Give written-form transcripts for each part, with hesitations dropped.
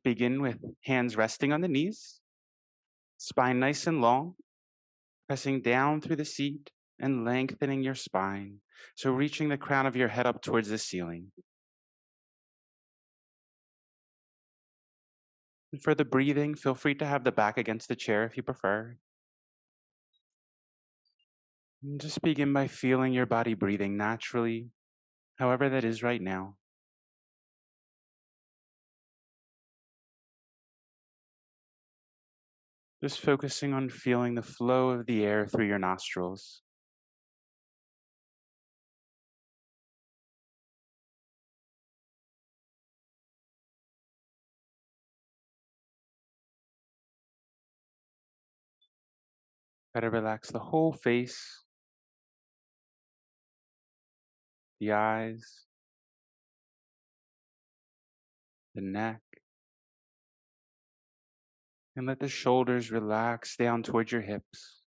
Begin with hands resting on the knees, spine nice and long, pressing down through the seat and lengthening your spine. So reaching the crown of your head up towards the ceiling. And for the breathing, feel free to have the back against the chair if you prefer. And just begin by feeling your body breathing naturally, however that is right now. Just focusing on feeling the flow of the air through your nostrils. Try to relax the whole face, the eyes, the neck, and let the shoulders relax down towards your hips.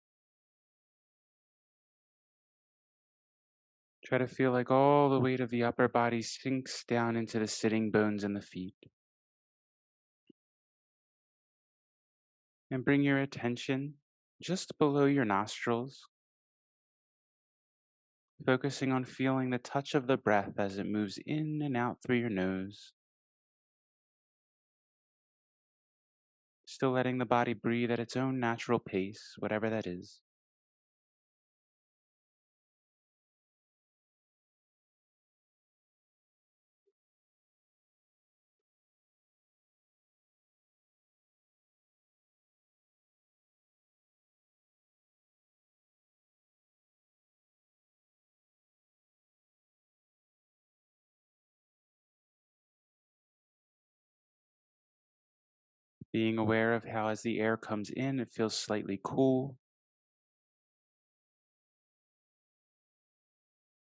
Try to feel like all the weight of the upper body sinks down into the sitting bones in the feet. And bring your attention just below your nostrils, focusing on feeling the touch of the breath as it moves in and out through your nose. Still letting the body breathe at its own natural pace, whatever that is. Being aware of how, as the air comes in, it feels slightly cool.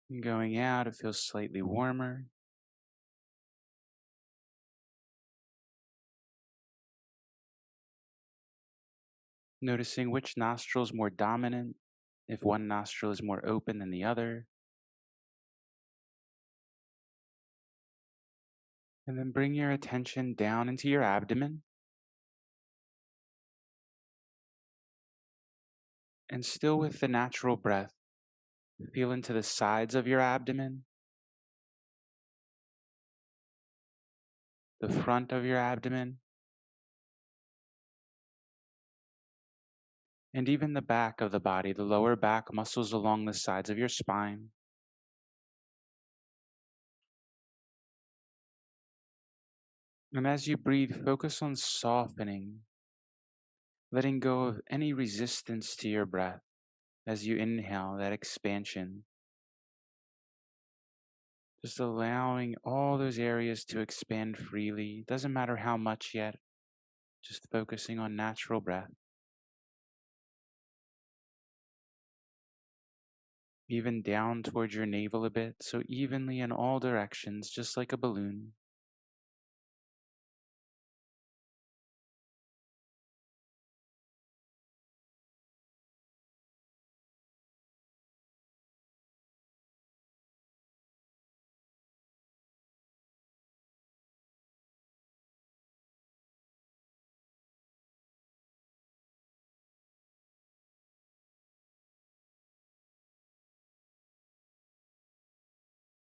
And going out, it feels slightly warmer. Noticing which nostril is more dominant, if one nostril is more open than the other. And then bring your attention down into your abdomen. And still with the natural breath, feel into the sides of your abdomen, the front of your abdomen, and even the back of the body, the lower back muscles along the sides of your spine. And as you breathe, focus on softening, letting go of any resistance to your breath as you inhale that expansion. Just allowing all those areas to expand freely. Doesn't matter how much yet, just focusing on natural breath. Even down towards your navel a bit, so evenly in all directions, just like a balloon.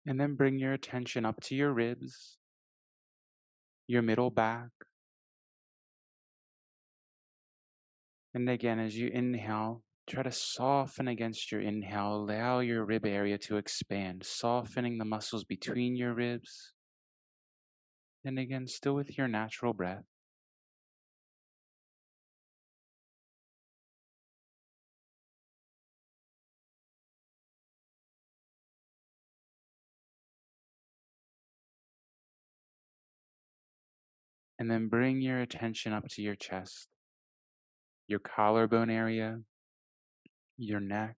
And then bring your attention up to your ribs, your middle back. And again, as you inhale, try to soften against your inhale. Allow your rib area to expand, softening the muscles between your ribs. And again, still with your natural breath. And then bring your attention up to your chest, your collarbone area, your neck,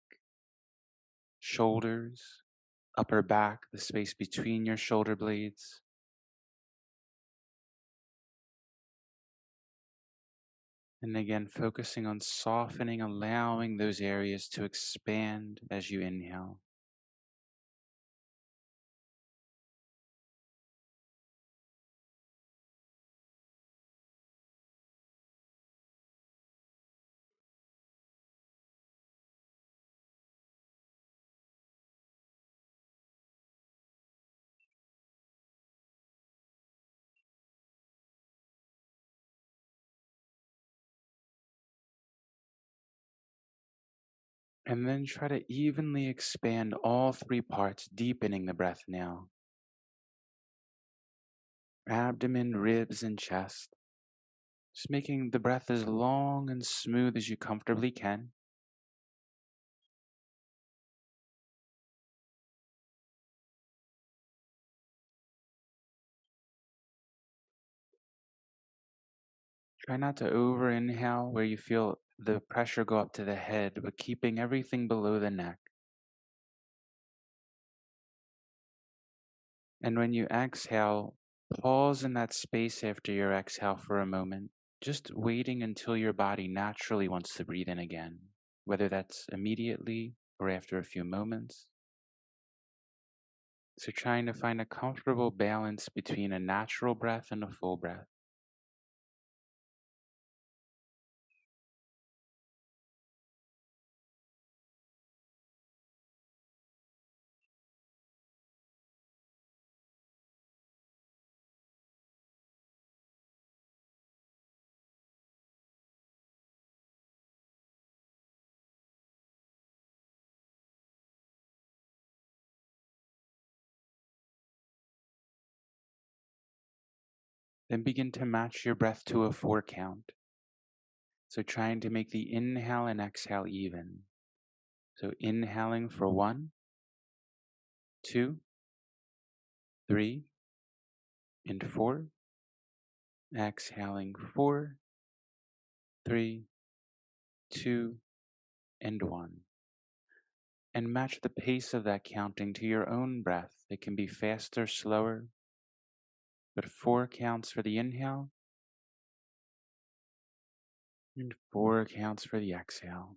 shoulders, upper back, the space between your shoulder blades. And again, focusing on softening, allowing those areas to expand as you inhale. And then try to evenly expand all three parts, deepening the breath now. Abdomen, ribs, and chest. Just making the breath as long and smooth as you comfortably can. Try not to over inhale where you feel the pressure go up to the head, but keeping everything below the neck. And when you exhale, pause in that space after your exhale for a moment, just waiting until your body naturally wants to breathe in again, whether that's immediately or after a few moments. So, trying to find a comfortable balance between a natural breath and a full breath. Then begin to match your breath to a 4 count. So, trying to make the inhale and exhale even. So, inhaling for 1, 2, 3, and 4. Exhaling 4, 3, 2, and 1. And match the pace of that counting to your own breath. It can be faster, slower, but 4 counts for the inhale and 4 counts for the exhale.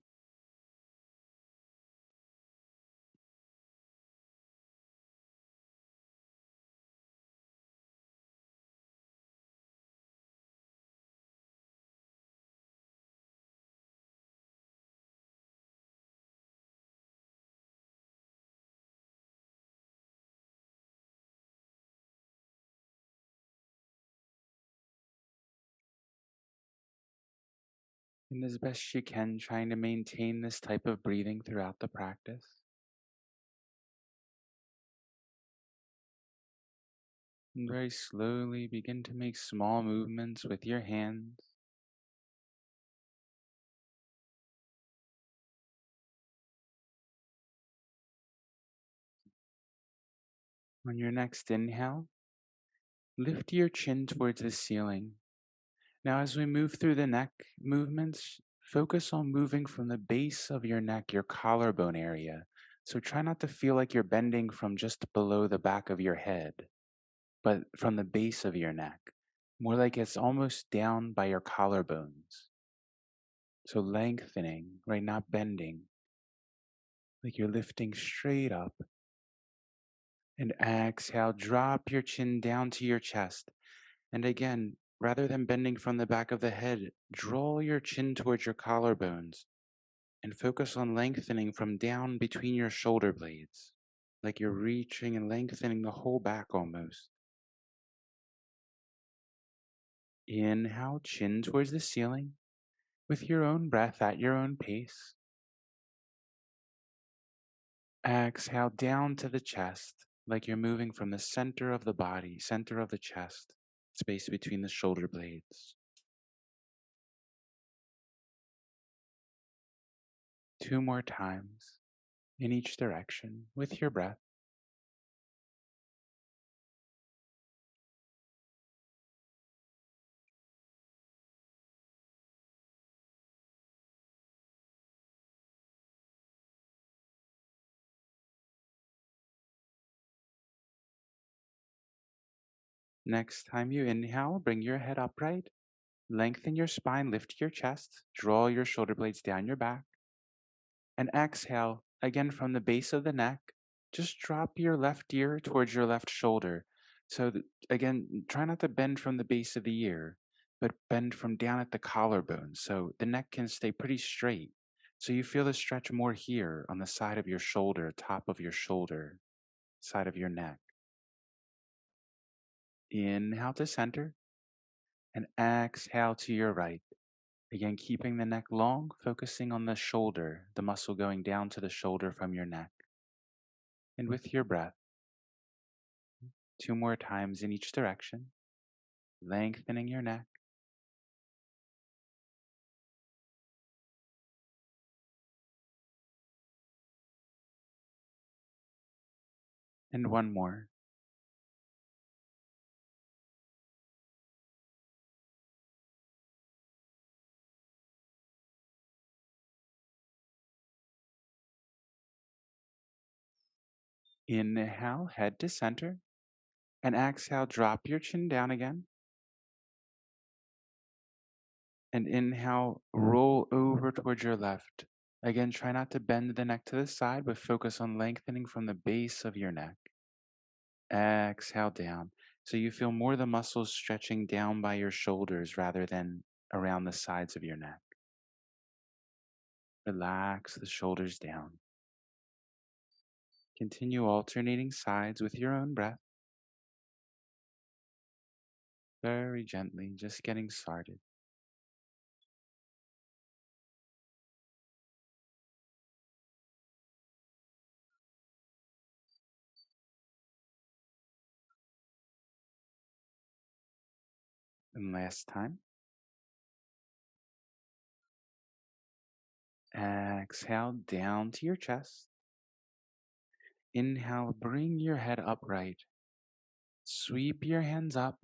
And as best you can, trying to maintain this type of breathing throughout the practice. And very slowly begin to make small movements with your hands. On your next inhale, lift your chin towards the ceiling. Now, as we move through the neck movements, focus on moving from the base of your neck, your collarbone area. So try not to feel like you're bending from just below the back of your head, but from the base of your neck, more like it's almost down by your collarbones. So lengthening, right? Not bending, like you're lifting straight up. And exhale, drop your chin down to your chest. And again, rather than bending from the back of the head, draw your chin towards your collarbones and focus on lengthening from down between your shoulder blades, like you're reaching and lengthening the whole back almost. Inhale, chin towards the ceiling with your own breath at your own pace. Exhale down to the chest, like you're moving from the center of the body, center of the chest, space between the shoulder blades. 2 more times in each direction with your breath. Next time you inhale, bring your head upright, lengthen your spine, lift your chest, draw your shoulder blades down your back, and exhale again from the base of the neck. Just drop your left ear towards your left shoulder. So, again, try not to bend from the base of the ear, but bend from down at the collarbone. So the neck can stay pretty straight. So you feel the stretch more here on the side of your shoulder, top of your shoulder, side of your neck. Inhale to center and exhale to your right. Again, keeping the neck long, focusing on the shoulder, the muscle going down to the shoulder from your neck. And with your breath, 2 more times in each direction, lengthening your neck. And one more. Inhale, head to center. And exhale, drop your chin down again. And inhale, roll over towards your left. Again, try not to bend the neck to the side, but focus on lengthening from the base of your neck. Exhale down. So you feel more the muscles stretching down by your shoulders rather than around the sides of your neck. Relax the shoulders down. Continue alternating sides with your own breath. Very gently, just getting started. And last time. Exhale down to your chest. Inhale, bring your head upright. Sweep your hands up.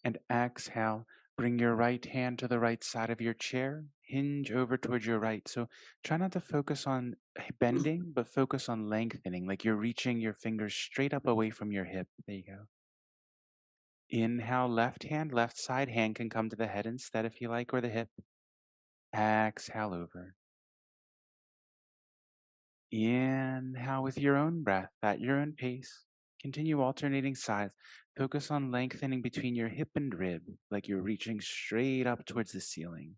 And exhale, bring your right hand to the right side of your chair. Hinge over towards your right. So try not to focus on bending, but focus on lengthening, like you're reaching your fingers straight up away from your hip. There you go. Inhale, left hand, left side hand can come to the head instead if you like, or the hip. Exhale over. Inhale with your own breath at your own pace. Continue alternating sides. Focus on lengthening between your hip and rib, like you're reaching straight up towards the ceiling.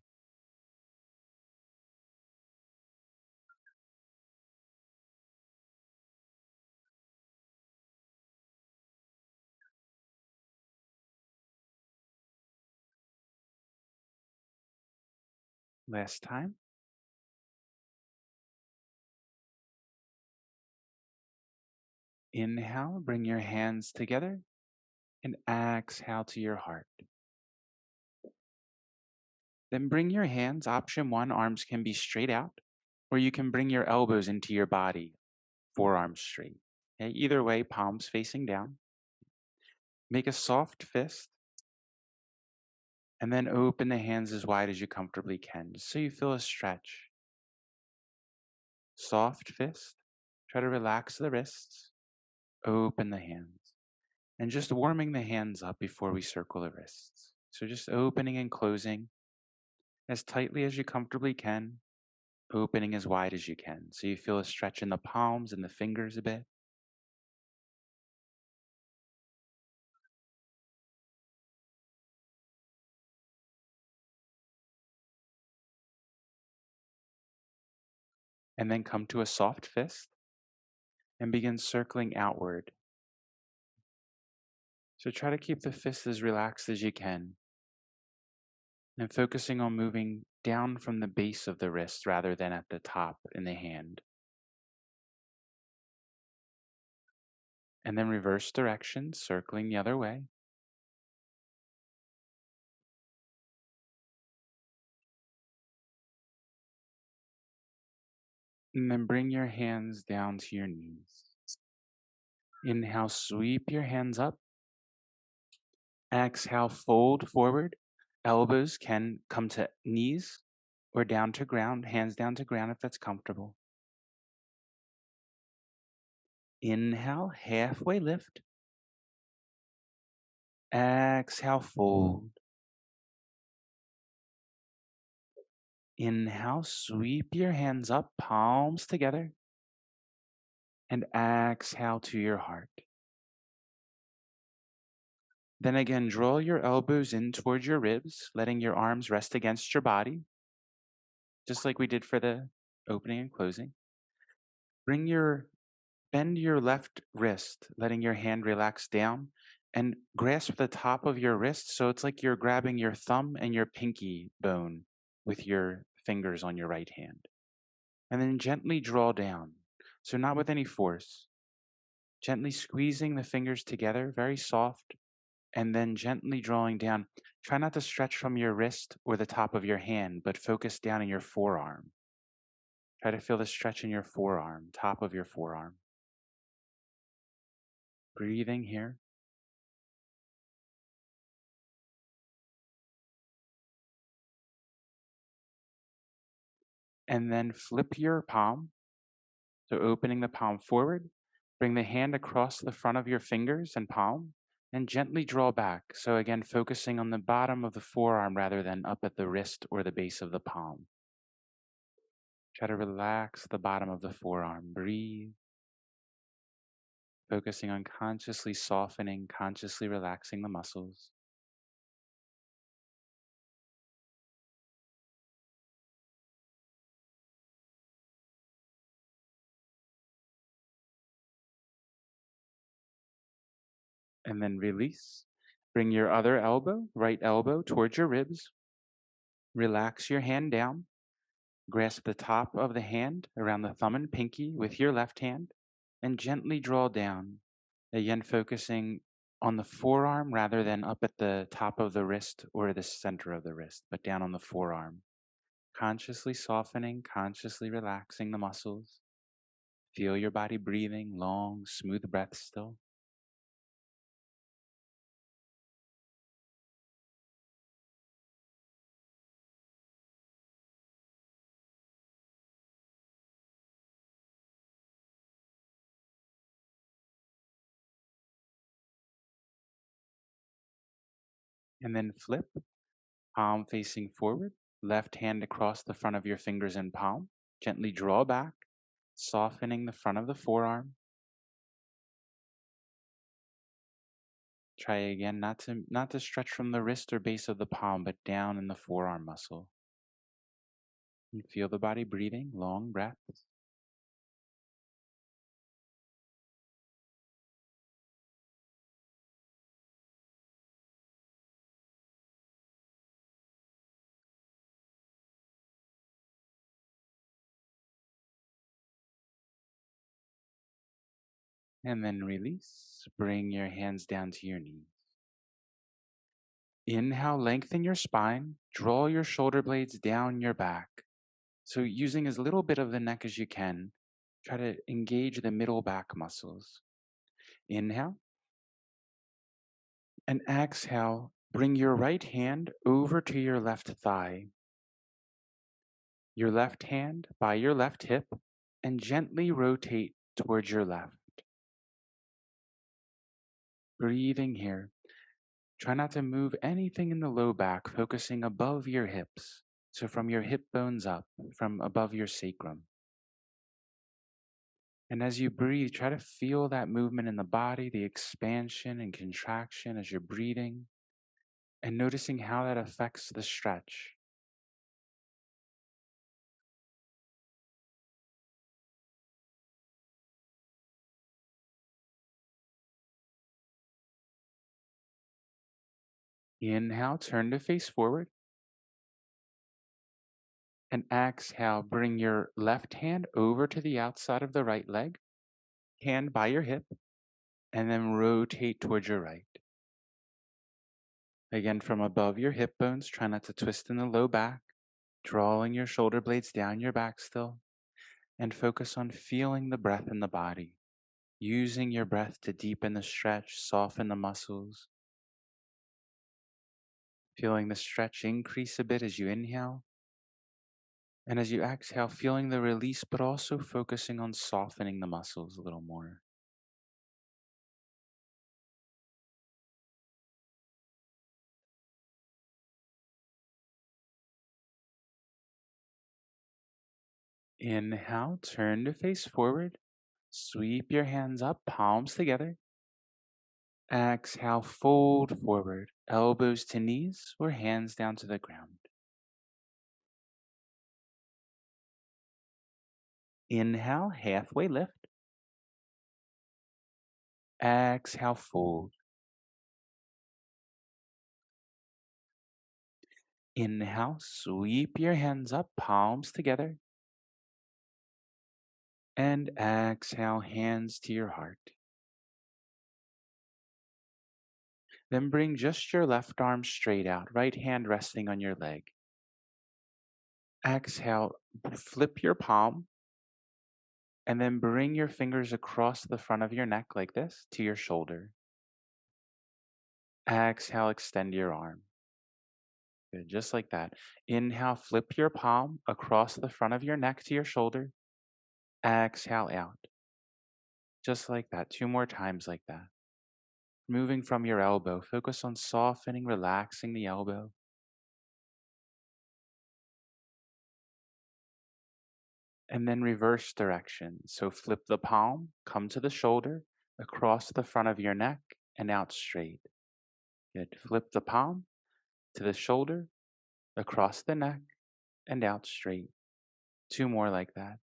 Last time. Inhale, bring your hands together, and exhale to your heart. Then bring your hands, option one, arms can be straight out, or you can bring your elbows into your body, forearms straight. Okay, either way, palms facing down. Make a soft fist, and then open the hands as wide as you comfortably can, just so you feel a stretch. Soft fist. Try to relax the wrists, open the hands, and just warming the hands up before we circle the wrists. So just opening and closing as tightly as you comfortably can, opening as wide as you can. So you feel a stretch in the palms and the fingers a bit. And then come to a soft fist and begin circling outward. So try to keep the fist as relaxed as you can and focusing on moving down from the base of the wrist rather than at the top in the hand. And then reverse direction, circling the other way. And then bring your hands down to your knees. Inhale, sweep your hands up. Exhale, fold forward. Elbows can come to knees or down to ground, hands down to ground if that's comfortable. Inhale, halfway lift. Exhale, fold. Inhale, sweep your hands up, palms together. And exhale to your heart. Then again, draw your elbows in towards your ribs, letting your arms rest against your body, just like we did for the opening and closing. Bend your left wrist, letting your hand relax down, and grasp the top of your wrist. So it's like you're grabbing your thumb and your pinky bone with your fingers on your right hand. And then gently draw down. So, not with any force, gently squeezing the fingers together, very soft, and then gently drawing down. Try not to stretch from your wrist or the top of your hand, but focus down in your forearm. Try to feel the stretch in your forearm, top of your forearm. Breathing here. And then flip your palm. So opening the palm forward, bring the hand across the front of your fingers and palm, and gently draw back. So again, focusing on the bottom of the forearm rather than up at the wrist or the base of the palm. Try to relax the bottom of the forearm. Breathe, focusing on consciously softening, consciously relaxing the muscles. And then release. Bring your other elbow, right elbow, towards your ribs. Relax your hand down. Grasp the top of the hand around the thumb and pinky with your left hand and gently draw down. Again, focusing on the forearm rather than up at the top of the wrist or the center of the wrist, but down on the forearm. Consciously softening, consciously relaxing the muscles. Feel your body breathing, long, smooth breaths still. And then flip, palm facing forward, left hand across the front of your fingers and palm. Gently draw back, softening the front of the forearm. Try again not to stretch from the wrist or base of the palm, but down in the forearm muscle. And feel the body breathing, long breaths. And then release. Bring your hands down to your knees. Inhale, lengthen your spine. Draw your shoulder blades down your back. So using as little bit of the neck as you can, try to engage the middle back muscles. Inhale. And exhale, bring your right hand over to your left thigh, your left hand by your left hip, and gently rotate towards your left. Breathing here. Try not to move anything in the low back, focusing above your hips. So from your hip bones up, from above your sacrum. And as you breathe, try to feel that movement in the body, the expansion and contraction as you're breathing, and noticing how that affects the stretch. Inhale, turn to face forward. And exhale, bring your left hand over to the outside of the right leg, hand by your hip, and then rotate towards your right. Again, from above your hip bones, try not to twist in the low back, drawing your shoulder blades down your back still, and focus on feeling the breath in the body, using your breath to deepen the stretch, soften the muscles, feeling the stretch increase a bit as you inhale. And as you exhale, feeling the release, but also focusing on softening the muscles a little more. Inhale, turn to face forward. Sweep your hands up, palms together. Exhale, fold forward, elbows to knees or hands down to the ground. Inhale, halfway lift. Exhale, fold. Inhale, sweep your hands up, palms together. And exhale, hands to your heart. Then bring just your left arm straight out, right hand resting on your leg. Exhale, flip your palm, and then bring your fingers across the front of your neck like this to your shoulder. Exhale, extend your arm. Good, just like that. Inhale, flip your palm across the front of your neck to your shoulder. Exhale out. Just like that. 2 more times like that. Moving from your elbow, focus on softening, relaxing the elbow. And then reverse direction. So flip the palm, come to the shoulder, across the front of your neck, and out straight. Good. Flip the palm to the shoulder, across the neck, and out straight. 2 more like that.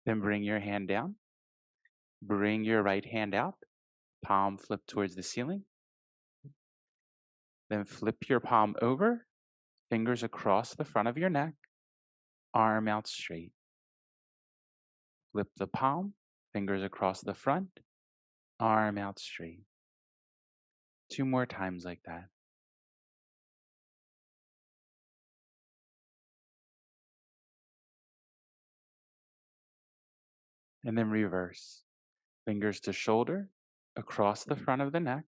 Then bring your hand down. Bring your right hand out. Palm flip towards the ceiling. Then flip your palm over, fingers across the front of your neck, arm out straight. Flip the palm, fingers across the front, arm out straight. 2 more times like that. And then reverse. Fingers to shoulder, across the front of the neck,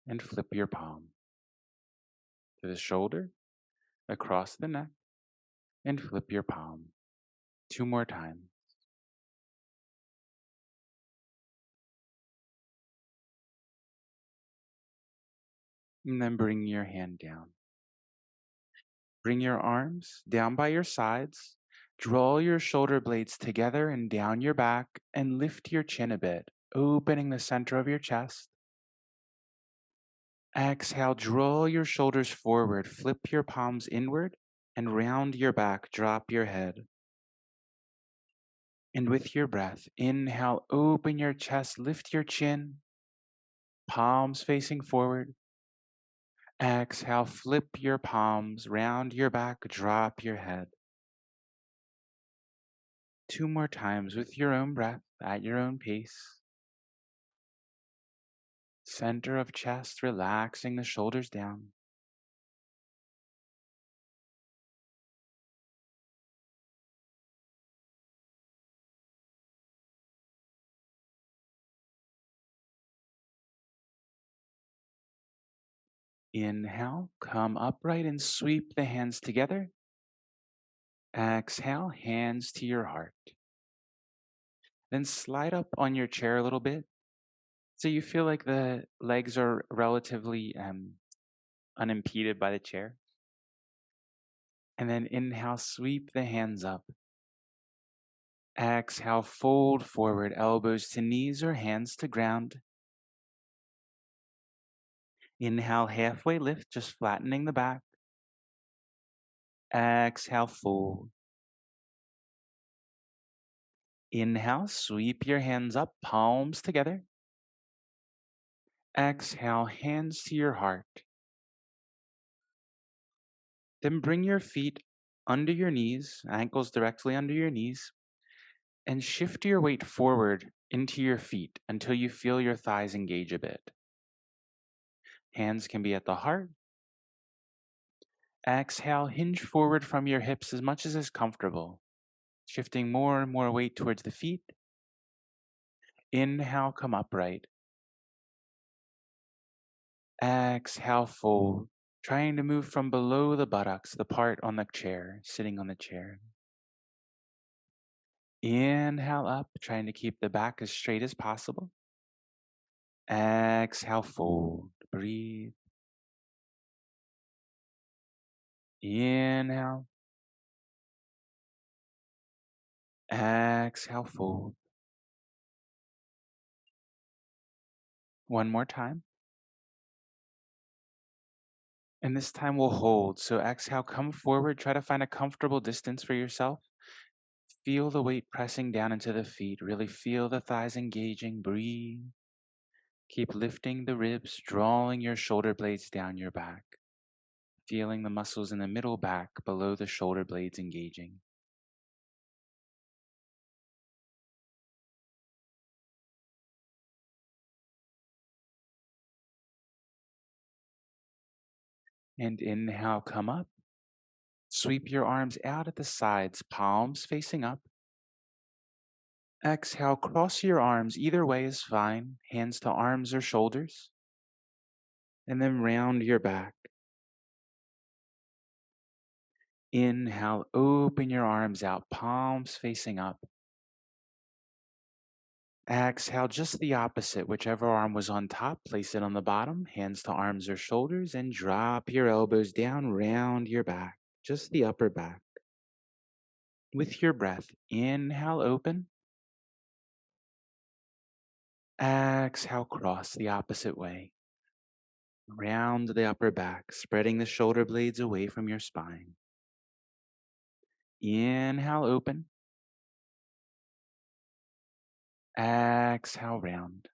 and flip your palm. To the shoulder, across the neck, and flip your palm. 2 more times. And then bring your hand down. Bring your arms down by your sides. Draw your shoulder blades together and down your back and lift your chin a bit, opening the center of your chest. Exhale, draw your shoulders forward, flip your palms inward, and round your back, drop your head. And with your breath, inhale, open your chest, lift your chin, palms facing forward. Exhale, flip your palms, round your back, drop your head. 2 more times with your own breath at your own pace. Center of chest, relaxing the shoulders down. Inhale, come upright and sweep the hands together. Exhale, hands to your heart. Then slide up on your chair a little bit so you feel like the legs are relatively unimpeded by the chair. And then inhale, sweep the hands up. Exhale, fold forward, elbows to knees or hands to ground. Inhale, halfway lift, just flattening the back. Exhale, fold. Inhale, sweep your hands up, palms together. Exhale, hands to your heart. Then bring your feet under your knees, ankles directly under your knees, and shift your weight forward into your feet until you feel your thighs engage a bit. Hands can be at the heart. Exhale, hinge forward from your hips as much as is comfortable, shifting more and more weight towards the feet. Inhale, come upright. Exhale, fold, trying to move from below the buttocks, the part on the chair, sitting on the chair. Inhale up, trying to keep the back as straight as possible. Exhale, fold, breathe. Inhale. Exhale, fold. One more time. And this time we'll hold. So exhale, come forward, try to find a comfortable distance for yourself. Feel the weight pressing down into the feet. Really feel the thighs engaging. Breathe. Keep lifting the ribs, drawing your shoulder blades down your back. Feeling the muscles in the middle back below the shoulder blades engaging. And inhale, come up. Sweep your arms out at the sides, palms facing up. Exhale, cross your arms. Either way is fine. Hands to arms or shoulders. And then round your back. Inhale, open your arms out, palms facing up. Exhale, just the opposite. Whichever arm was on top, place it on the bottom, hands to arms or shoulders, and drop your elbows down, round your back, just the upper back. With your breath, inhale, open. Exhale, cross the opposite way. Round the upper back, spreading the shoulder blades away from your spine. Inhale, open. Exhale, round.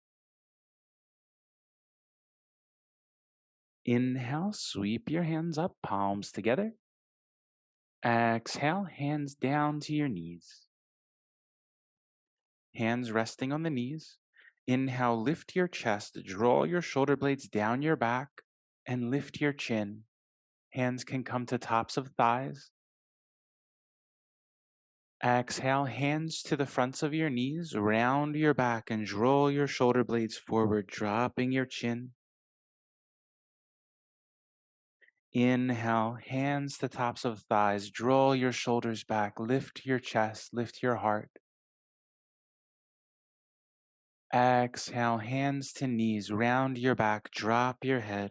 Inhale, sweep your hands up, palms together. Exhale, hands down to your knees. Hands resting on the knees. Inhale, lift your chest, draw your shoulder blades down your back, and lift your chin. Hands can come to tops of thighs. Exhale, hands to the fronts of your knees, round your back, and draw your shoulder blades forward, dropping your chin. Inhale, hands to tops of thighs, draw your shoulders back, lift your chest, lift your heart. Exhale, hands to knees, round your back, drop your head.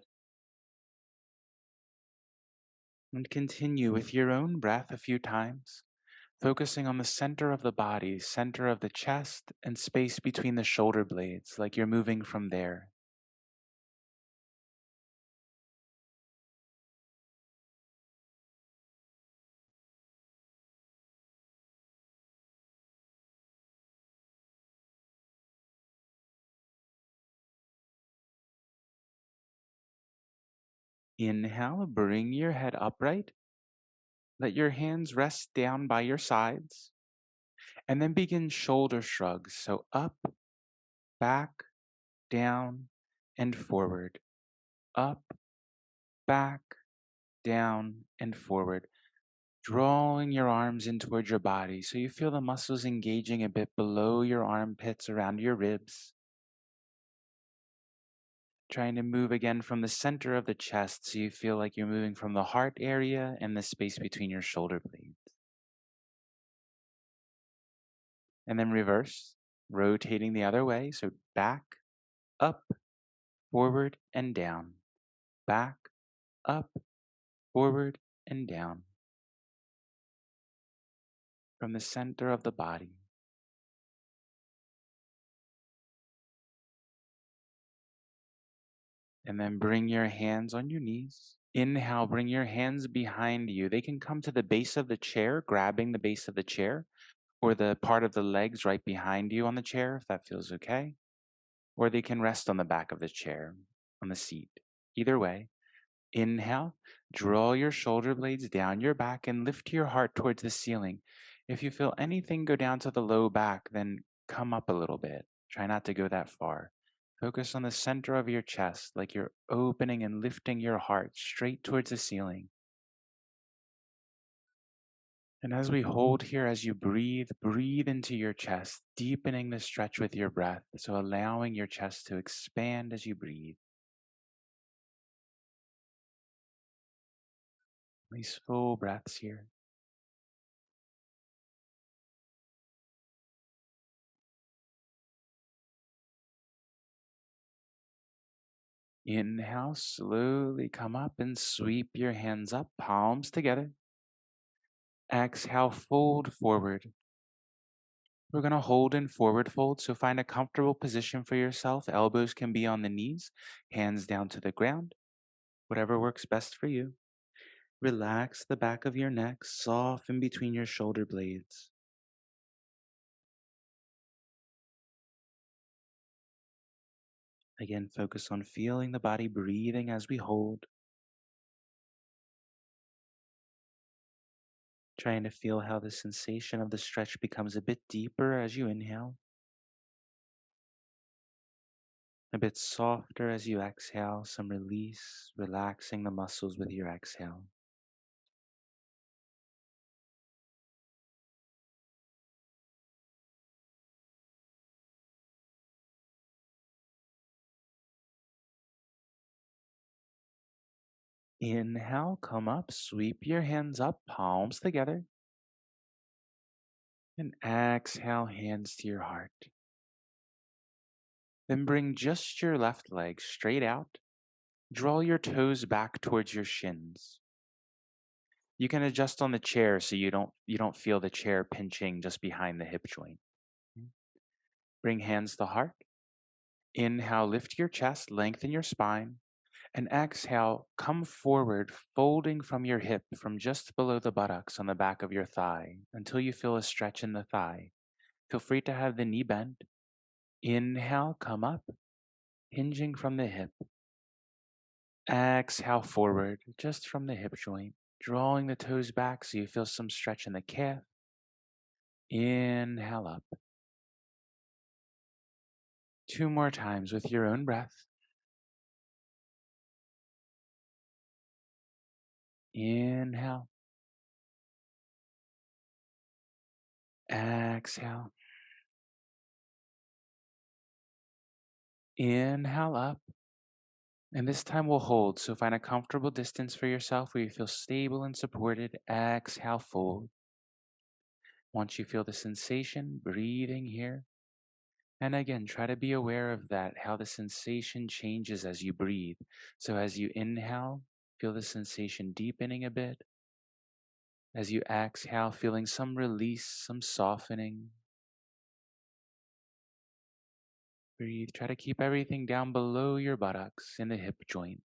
And continue with your own breath a few times, focusing on the center of the body, center of the chest, and space between the shoulder blades, like you're moving from there. Inhale, bring your head upright. Let your hands rest down by your sides, and then begin shoulder shrugs. So up, back, down, and forward. Up, back, down, and forward. Drawing your arms in towards your body so you feel the muscles engaging a bit below your armpits, around your ribs. Trying to move again from the center of the chest so you feel like you're moving from the heart area and the space between your shoulder blades. And then reverse, rotating the other way. So back, up, forward, and down. Back, up, forward, and down. From the center of the body. And then bring your hands on your knees. Inhale, bring your hands behind you. They can come to the base of the chair, grabbing the base of the chair, or the part of the legs right behind you on the chair, if that feels okay. Or they can rest on the back of the chair, on the seat. Either way, inhale, draw your shoulder blades down your back and lift your heart towards the ceiling. If you feel anything go down to the low back, then come up a little bit. Try not to go that far. Focus on the center of your chest, like you're opening and lifting your heart straight towards the ceiling. And as we hold here, as you breathe, breathe into your chest, deepening the stretch with your breath. So allowing your chest to expand as you breathe. Nice full breaths here. Inhale, slowly come up and sweep your hands up, palms together. Exhale, fold forward. We're going to hold in forward fold, so find a comfortable position for yourself. Elbows can be on the knees, hands down to the ground, whatever works best for you. Relax the back of your neck, soften between your shoulder blades. Again, focus on feeling the body breathing as we hold, trying to feel how the sensation of the stretch becomes a bit deeper as you inhale, a bit softer as you exhale, some release, relaxing the muscles with your exhale. Inhale, come up, sweep your hands up, palms together. And exhale, hands to your heart. Then bring just your left leg straight out. Draw your toes back towards your shins. You can adjust on the chair so you don't feel the chair pinching just behind the hip joint. Bring hands to heart. Inhale, lift your chest, lengthen your spine. And exhale, come forward, folding from your hip from just below the buttocks on the back of your thigh until you feel a stretch in the thigh. Feel free to have the knee bent. Inhale, come up, hinging from the hip. Exhale forward, just from the hip joint, drawing the toes back so you feel some stretch in the calf. Inhale up. Two more times with your own breath. Inhale. Exhale. Inhale up. And this time we'll hold. So find a comfortable distance for yourself where you feel stable and supported. Exhale, fold. Once you feel the sensation, breathing here. And again, try to be aware of that, how the sensation changes as you breathe. So as you inhale, feel the sensation deepening a bit. As you exhale, feeling some release, some softening. Breathe. Try to keep everything down below your buttocks in the hip joint.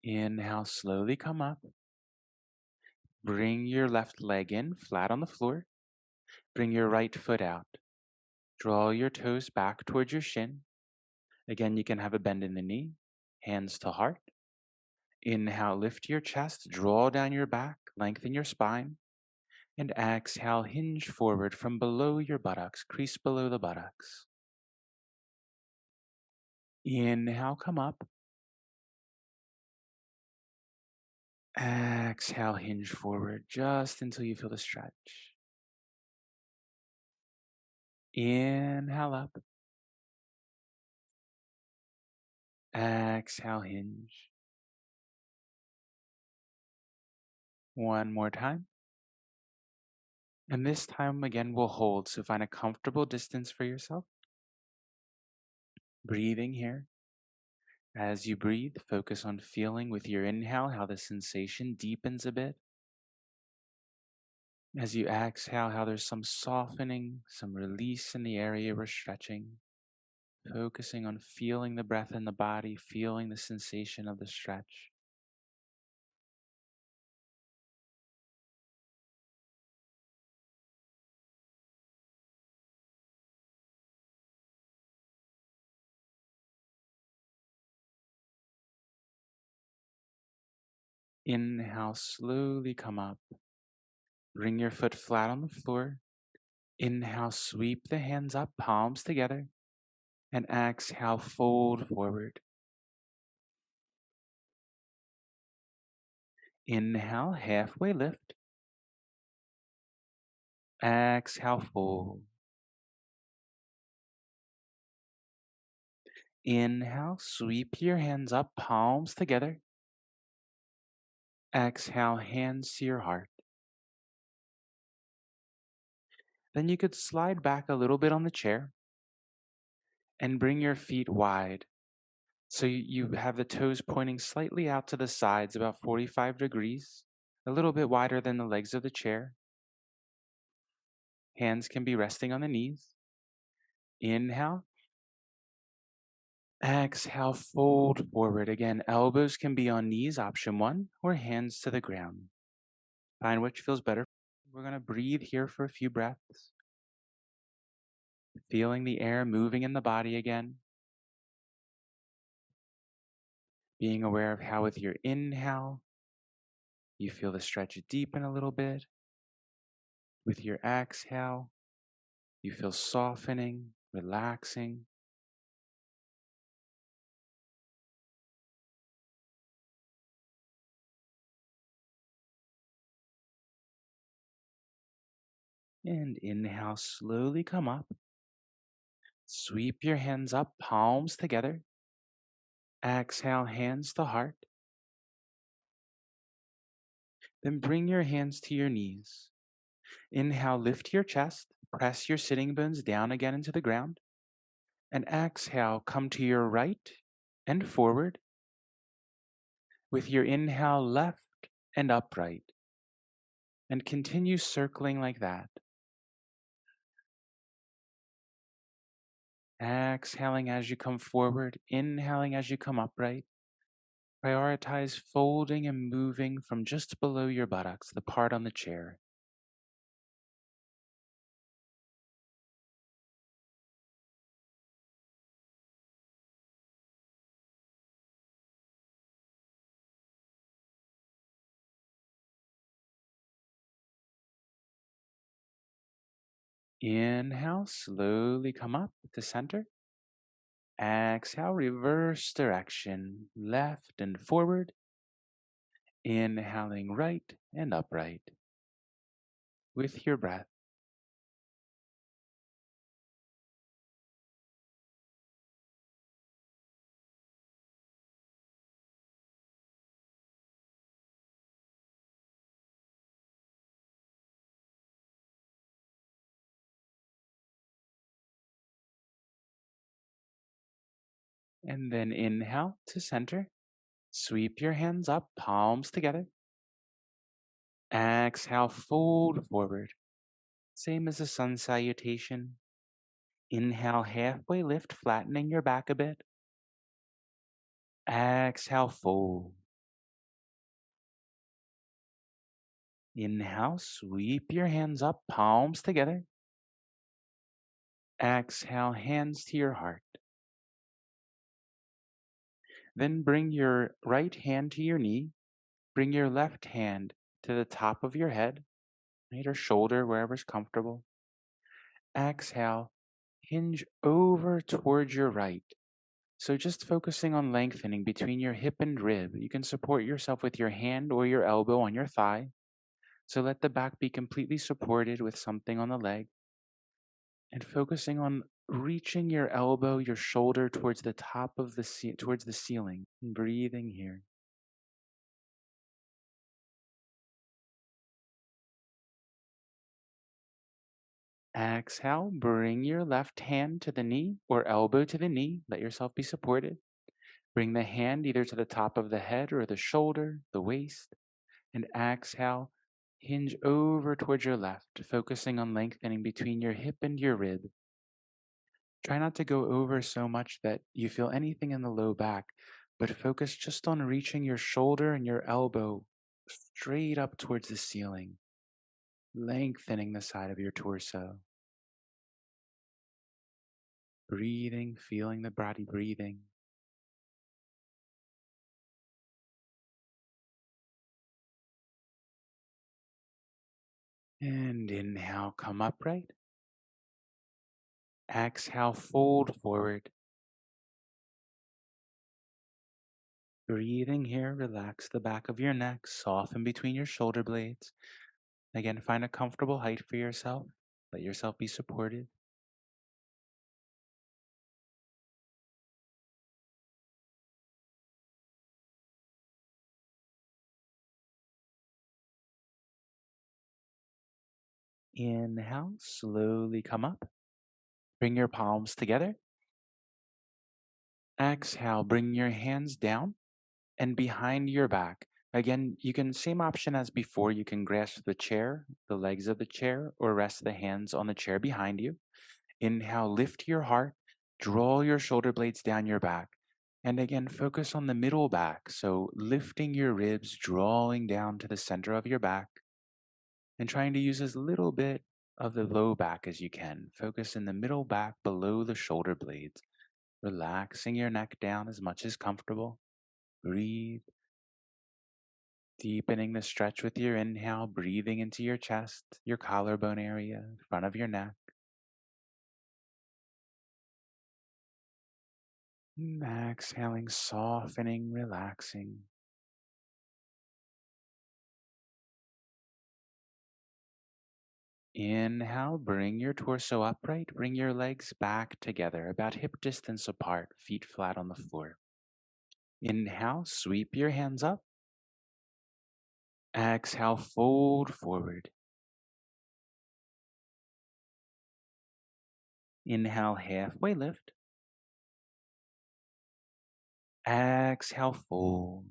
Inhale, slowly come up. Bring your left leg in, flat on the floor. Bring your right foot out. Draw your toes back towards your shin. Again, you can have a bend in the knee, hands to heart. Inhale, lift your chest, draw down your back, lengthen your spine. And exhale, hinge forward from below your buttocks, crease below the buttocks. Inhale, come up. Exhale, hinge forward just until you feel the stretch. Inhale up. Exhale, hinge. One more time. And this time again, we'll hold. So find a comfortable distance for yourself. Breathing here. As you breathe, focus on feeling with your inhale how the sensation deepens a bit. As you exhale, how there's some softening, some release in the area we're stretching. Focusing on feeling the breath in the body, feeling the sensation of the stretch. Inhale, slowly come up. Bring your foot flat on the floor. Inhale, sweep the hands up, palms together. And exhale, fold forward. Inhale, halfway lift. Exhale, fold. Inhale, sweep your hands up, palms together. Exhale, hands to your heart. Then you could slide back a little bit on the chair and bring your feet wide. So you have the toes pointing slightly out to the sides, about 45 degrees, a little bit wider than the legs of the chair. Hands can be resting on the knees. Inhale. Exhale, fold forward. Again, elbows can be on knees, option one, or hands to the ground. Find which feels better. We're going to breathe here for a few breaths. feeling the air moving in the body again, being aware of how with your inhale, you feel the stretch deepen a little bit. With your exhale, you feel softening, relaxing. And inhale, slowly come up. Sweep your hands up, palms together. Exhale, hands to heart. Then bring your hands to your knees. Inhale, lift your chest. Press your sitting bones down again into the ground. And exhale, come to your right and forward. With your inhale, left and upright. And continue circling like that. Exhaling as you come forward, inhaling as you come upright. Prioritize folding and moving from just below your buttocks, the part on the chair. Inhale, slowly come up to center. Exhale, reverse direction, left and forward. Inhaling right and upright. With your breath. And then inhale to center. Sweep your hands up, palms together. Exhale, fold forward. Same as the sun salutation. Inhale, halfway lift, flattening your back a bit. Exhale, fold. Inhale, sweep your hands up, palms together. Exhale, hands to your heart. Then bring your right hand to your knee. Bring your left hand to the top of your head, right, or shoulder, wherever's comfortable. Exhale, hinge over towards your right. So just focusing on lengthening between your hip and rib. You can support yourself with your hand or your elbow on your thigh. So let the back be completely supported with something on the leg. And focusing on reaching your elbow, your shoulder towards the top of towards the ceiling. And breathing here. Exhale, bring your left hand to the knee or elbow to the knee. Let yourself be supported. Bring the hand either to the top of the head or the shoulder, the waist. And exhale, hinge over towards your left, focusing on lengthening between your hip and your rib. Try not to go over so much that you feel anything in the low back, but focus just on reaching your shoulder and your elbow straight up towards the ceiling, lengthening the side of your torso. Breathing, feeling the body breathing. And inhale, come upright. Exhale, fold forward. Breathing here, relax the back of your neck, soften between your shoulder blades. Again, find a comfortable height for yourself. Let yourself be supported. Inhale, slowly come up. Bring your palms together. Exhale, bring your hands down and behind your back. Again, you can, same option as before, you can grasp the chair, the legs of the chair, or rest the hands on the chair behind you. Inhale, lift your heart, draw your shoulder blades down your back. And again, focus on the middle back. So lifting your ribs, drawing down to the center of your back, and trying to use as little bit of the low back as you can. Focus in the middle back below the shoulder blades, relaxing your neck down as much as comfortable. Breathe, deepening the stretch with your inhale, breathing into your chest, your collarbone area, front of your neck. Exhaling, softening, relaxing. Inhale, bring your torso upright, bring your legs back together, about hip distance apart, feet flat on the floor. Inhale, sweep your hands up. Exhale, fold forward. Inhale, halfway lift. Exhale, fold.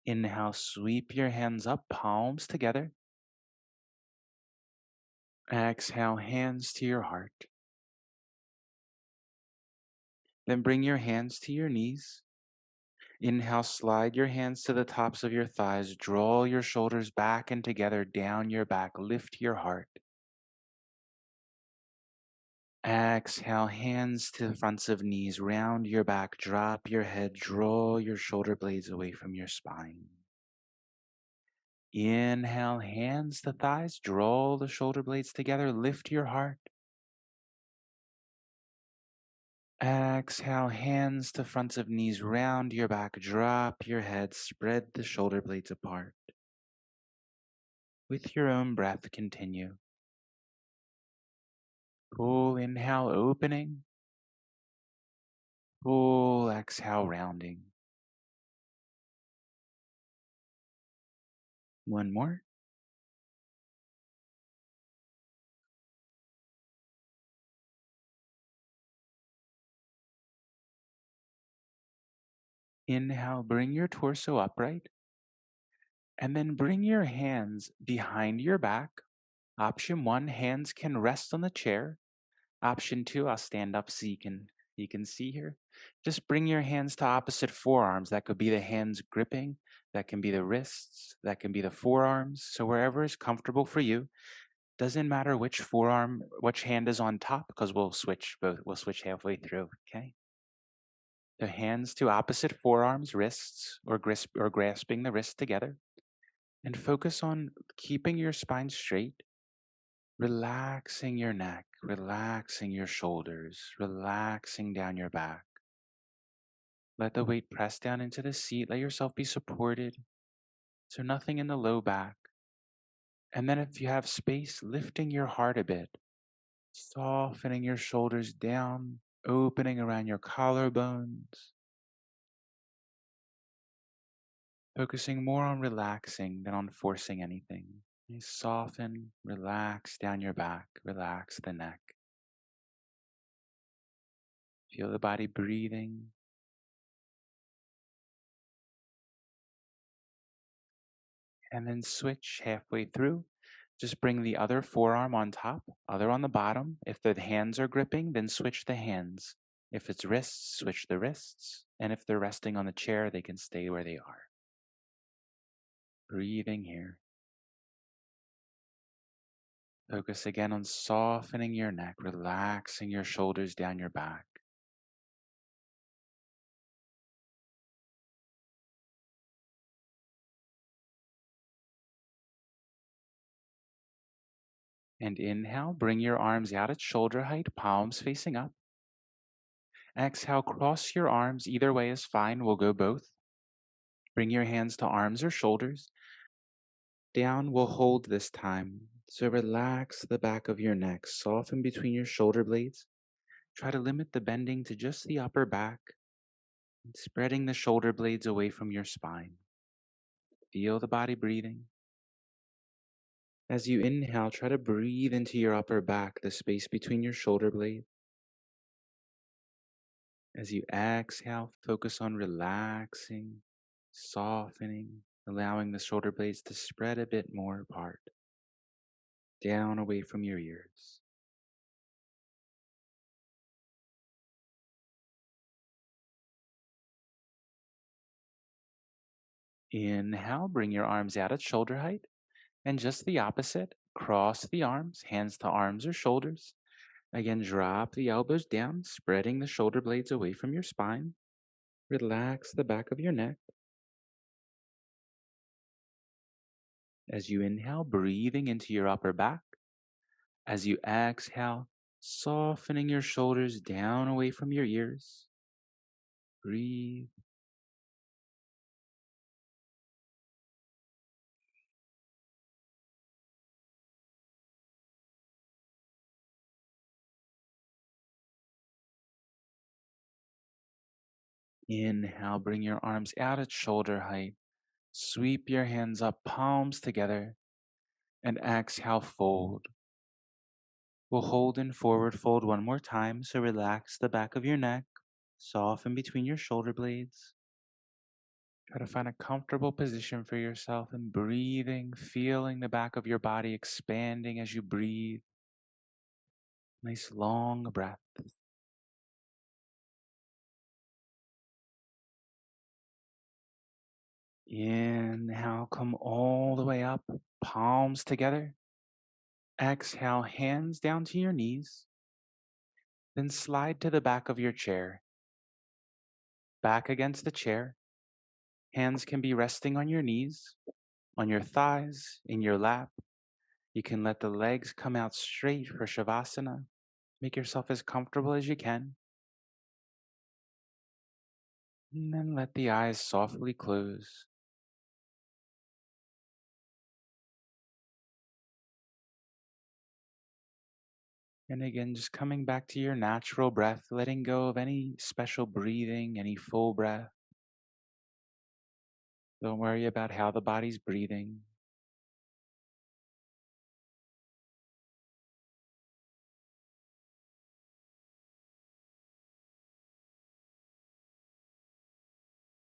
Inhale, sweep your hands up, palms together. Exhale, hands to your heart. Then bring your hands to your knees. Inhale, slide your hands to the tops of your thighs. Draw your shoulders back and together, down your back. Lift your heart. Exhale, hands to the fronts of knees. Round your back. Drop your head. Draw your shoulder blades away from your spine. Inhale, hands to thighs. Draw the shoulder blades together. Lift your heart. Exhale, hands to fronts of knees. Round your back. Drop your head. Spread the shoulder blades apart. With your own breath, continue. Full inhale, opening. Full exhale, rounding. One more. Inhale, bring your torso upright. And then bring your hands behind your back. Option 1, hands can rest on the chair. Option 2, I'll stand up so you can see here. Just bring your hands to opposite forearms. That could be the hands gripping. That can be the wrists. That can be the forearms. So wherever is comfortable for you. Doesn't matter which forearm, which hand is on top, because we'll switch both. We'll switch halfway through. Okay. The hands to opposite forearms, wrists, or grasping the wrist together, and focus on keeping your spine straight, relaxing your neck, relaxing your shoulders, relaxing down your back. Let the weight press down into the seat. Let yourself be supported. So nothing in the low back. And then if you have space, lifting your heart a bit, softening your shoulders down, opening around your collarbones, focusing more on relaxing than on forcing anything. You soften, relax down your back, relax the neck. Feel the body breathing. And then switch halfway through. Just bring the other forearm on top, other on the bottom. If the hands are gripping, then switch the hands. If it's wrists, switch the wrists. And if they're resting on the chair, they can stay where they are. Breathing here. Focus again on softening your neck, relaxing your shoulders down your back. And inhale, bring your arms out at shoulder height, palms facing up. Exhale, cross your arms. Either way is fine. We'll go both. Bring your hands to arms or shoulders. Down, we'll hold this time. So relax the back of your neck, soften between your shoulder blades. Try to limit the bending to just the upper back, spreading the shoulder blades away from your spine. Feel the body breathing. As you inhale, try to breathe into your upper back, the space between your shoulder blades. As you exhale, focus on relaxing, softening, allowing the shoulder blades to spread a bit more apart, down away from your ears. Inhale, bring your arms out at shoulder height. And just the opposite, cross the arms, hands to arms or shoulders. Again, drop the elbows down, spreading the shoulder blades away from your spine. Relax the back of your neck. As you inhale, breathing into your upper back. As you exhale, softening your shoulders down away from your ears. Breathe. Inhale, bring your arms out at shoulder height. Sweep your hands up, palms together. And exhale, fold. We'll hold in forward fold one more time, so relax the back of your neck, soften between your shoulder blades. Try to find a comfortable position for yourself and breathing, feeling the back of your body expanding as you breathe. Nice long breath. Inhale, come all the way up, palms together. Exhale, hands down to your knees. Then slide to the back of your chair. Back against the chair. Hands can be resting on your knees, on your thighs, in your lap. You can let the legs come out straight for Shavasana. Make yourself as comfortable as you can. And then let the eyes softly close. And again, just coming back to your natural breath, letting go of any special breathing, any full breath. Don't worry about how the body's breathing.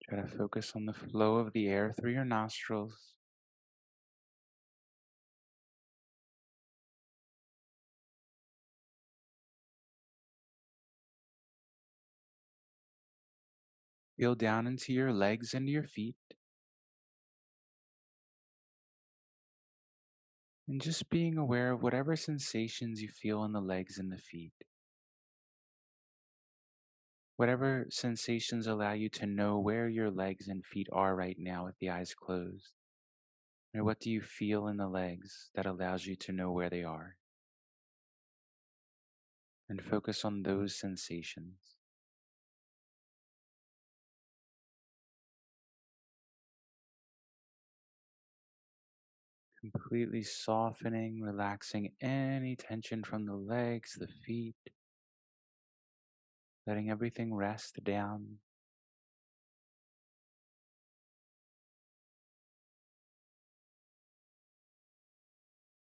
Try to focus on the flow of the air through your nostrils. Feel down into your legs and your feet. And just being aware of whatever sensations you feel in the legs and the feet. Whatever sensations allow you to know where your legs and feet are right now with the eyes closed. Or what do you feel in the legs that allows you to know where they are? And focus on those sensations. Completely softening, relaxing any tension from the legs, the feet, letting everything rest down.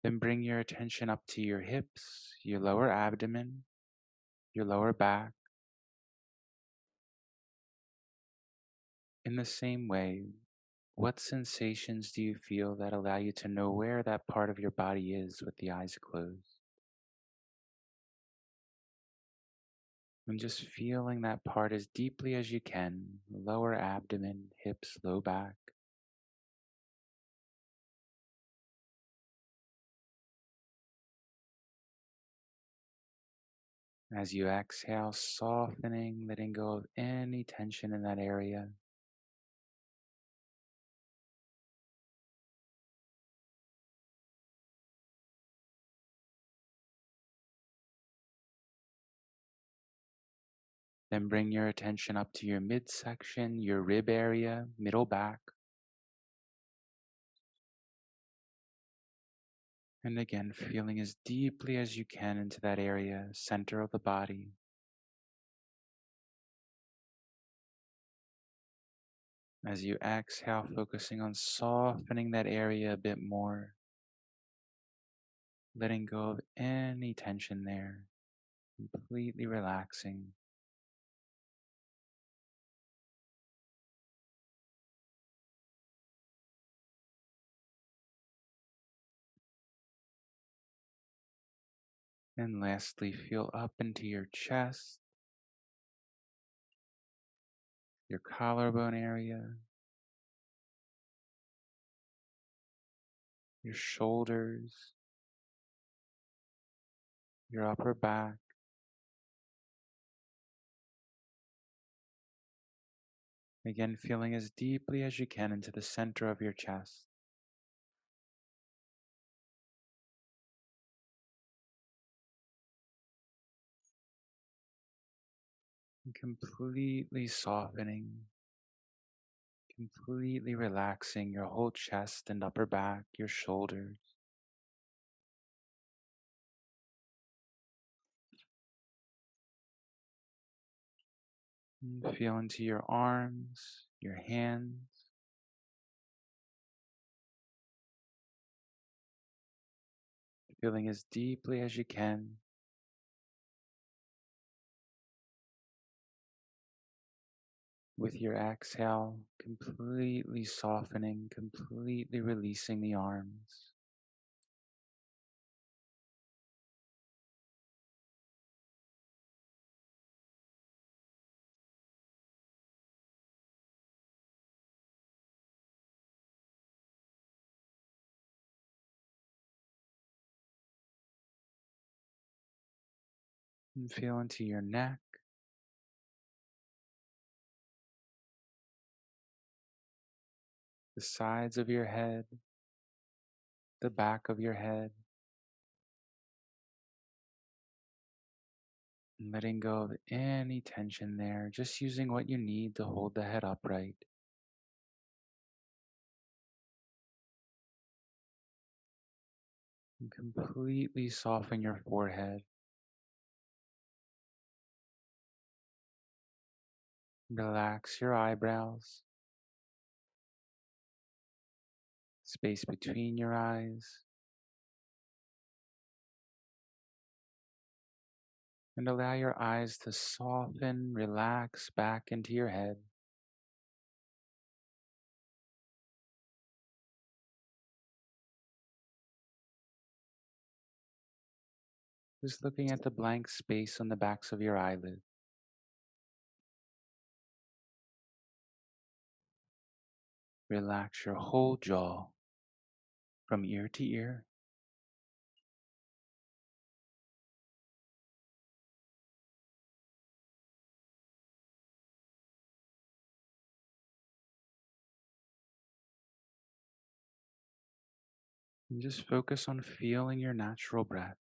Then bring your attention up to your hips, your lower abdomen, your lower back. In the same way, what sensations do you feel that allow you to know where that part of your body is with the eyes closed? And just feeling that part as deeply as you can, lower abdomen, hips, low back. As you exhale, softening, letting go of any tension in that area. Then bring your attention up to your midsection, your rib area, middle back. And again, feeling as deeply as you can into that area, center of the body. As you exhale, focusing on softening that area a bit more, letting go of any tension there, completely relaxing. And lastly, feel up into your chest, your collarbone area, your shoulders, your upper back. Again, feeling as deeply as you can into the center of your chest. And completely softening, completely relaxing your whole chest and upper back, your shoulders. And feel into your arms, your hands, feeling as deeply as you can. With your exhale, completely softening, completely releasing the arms. And feel into your neck, the sides of your head, the back of your head, and letting go of any tension there, just using what you need to hold the head upright. And completely soften your forehead, relax your eyebrows, space between your eyes, and allow your eyes to soften, relax back into your head. Just looking at the blank space on the backs of your eyelids. Relax your whole jaw from ear to ear. And just focus on feeling your natural breath.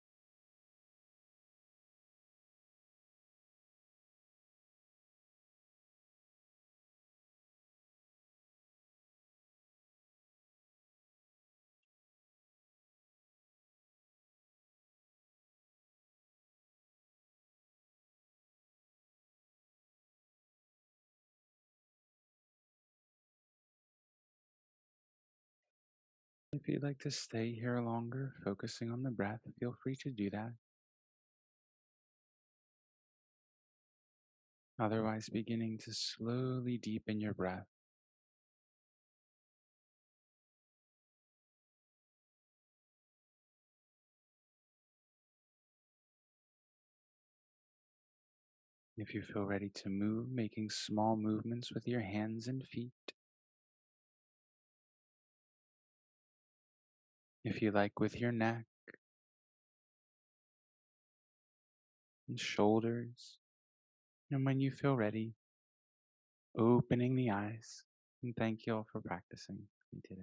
If you'd like to stay here longer, focusing on the breath, feel free to do that. Otherwise, beginning to slowly deepen your breath. If you feel ready to move, making small movements with your hands and feet. If you like, with your neck and shoulders. And when you feel ready, opening the eyes. And thank you all for practicing with me today.